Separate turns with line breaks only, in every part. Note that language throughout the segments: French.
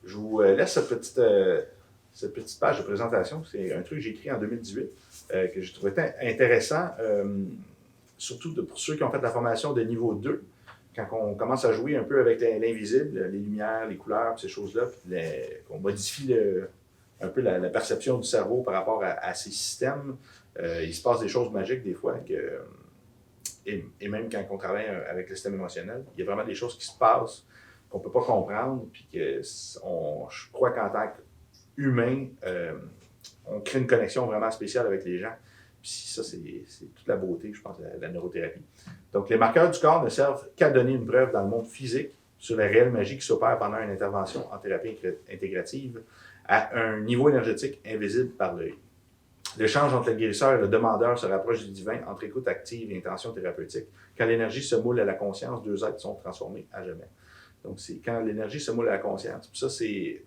Je vous laisse cette petite page de présentation. C'est un truc que j'ai écrit en 2018 que j'ai trouvé intéressant, surtout pour ceux qui ont fait la formation de niveau 2. Quand on commence à jouer un peu avec l'invisible, les lumières, les couleurs, ces choses-là, puis qu'on modifie un peu la perception du cerveau par rapport à ces systèmes, il se passe des choses magiques des fois. Et même quand on travaille avec le système émotionnel, il y a vraiment des choses qui se passent qu'on ne peut pas comprendre, puis je crois qu'en tant qu'humain, on crée une connexion vraiment spéciale avec les gens. Puis ça, c'est toute la beauté, je pense, de la neurothérapie. Donc, les marqueurs du corps ne servent qu'à donner une preuve dans le monde physique sur la réelle magie qui s'opère pendant une intervention en thérapie intégrative à un niveau énergétique invisible par l'œil. L'échange entre le guérisseur et le demandeur se rapproche du divin entre écoute active et intention thérapeutique. Quand l'énergie se moule à la conscience, deux êtres sont transformés à jamais. Donc, c'est quand l'énergie se moule à la conscience. Puis ça, c'est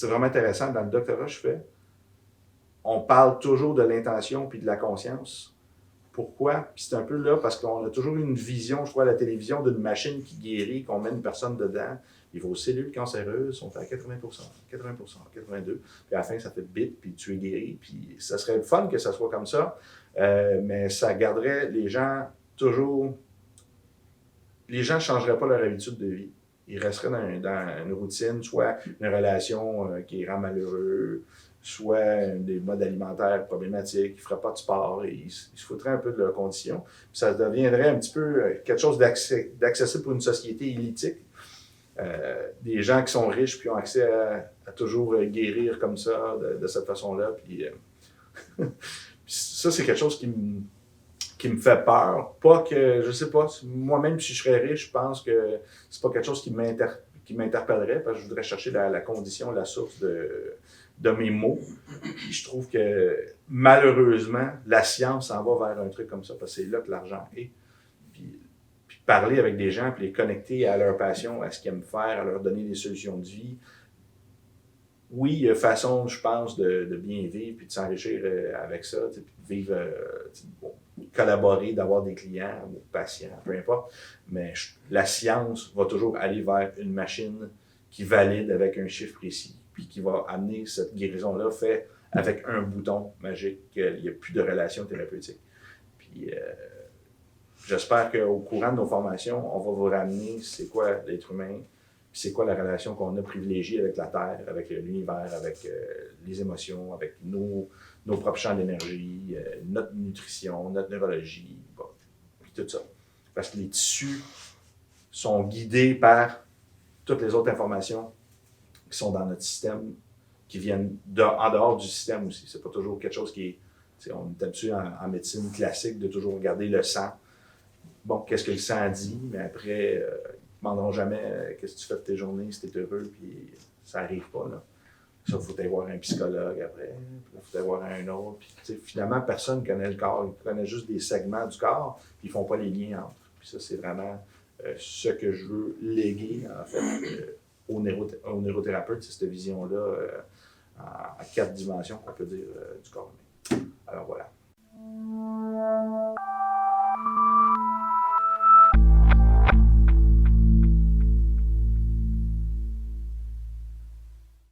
vraiment intéressant. Dans le doctorat que je fais, on parle toujours de l'intention puis de la conscience. Pourquoi? Puis c'est un peu là parce qu'on a toujours eu une vision, je crois, à la télévision, d'une machine qui guérit, qu'on met une personne dedans. Et vos cellules cancéreuses sont à 80%, 80%, 82%. Puis à la fin, ça fait bip, puis tu es guéri. Puis ça serait le fun que ça soit comme ça. Mais ça garderait les gens toujours... Les gens ne changeraient pas leur habitude de vie. Ils resteraient dans une routine, soit une relation qui les rend malheureux, soit des modes alimentaires problématiques, ils ne feraient pas de sport, et ils se foutraient un peu de leurs conditions. Puis ça deviendrait un petit peu quelque chose d'accessible pour une société élitique. Des gens qui sont riches puis ont accès à toujours guérir comme ça, de cette façon-là. Puis, ça, c'est quelque chose qui me fait peur. Pas que, je sais pas, moi-même, si je serais riche, je pense que c'est pas quelque chose qui m'interpellerait, parce que je voudrais chercher la condition, la source de mes mots. Puis je trouve que, malheureusement, la science s'en va vers un truc comme ça, parce que c'est là que l'argent est. Puis parler avec des gens, puis les connecter à leur passion, à ce qu'ils aiment faire, à leur donner des solutions de vie. Oui, il y a façon, je pense, de bien vivre, puis de s'enrichir avec ça, puis de vivre, collaborer, d'avoir des clients ou patients, peu importe. Mais la science va toujours aller vers une machine qui valide avec un chiffre précis, puis qui va amener cette guérison-là fait avec un bouton magique, qu'il n'y a plus de relation thérapeutique. Puis j'espère qu'au courant de nos formations, on va vous ramener c'est quoi l'être humain, puis c'est quoi la relation qu'on a privilégiée avec la Terre, avec l'univers, avec les émotions, avec nos propres champs d'énergie, notre nutrition, notre neurologie, bon, puis tout ça. Parce que les tissus sont guidés par toutes les autres informations qui sont dans notre système, qui viennent en dehors du système aussi. C'est pas toujours quelque chose qui est... On est habitué en médecine classique de toujours regarder le sang. Bon, qu'est-ce que le sang dit, mais après, ils ne demanderont jamais qu'est-ce que tu fais de tes journées, si tu es heureux, puis ça n'arrive pas, là. Ça, il faut aller voir un psychologue après, puis il faut aller voir un autre. Puis, finalement, personne ne connaît le corps, ils connaissent juste des segments du corps, puis ils ne font pas les liens entre. Puis ça, c'est vraiment ce que je veux léguer, en fait, aux neurothérapeutes, c'est cette vision-là à 4 dimensions, on peut dire, du corps humain. Alors voilà.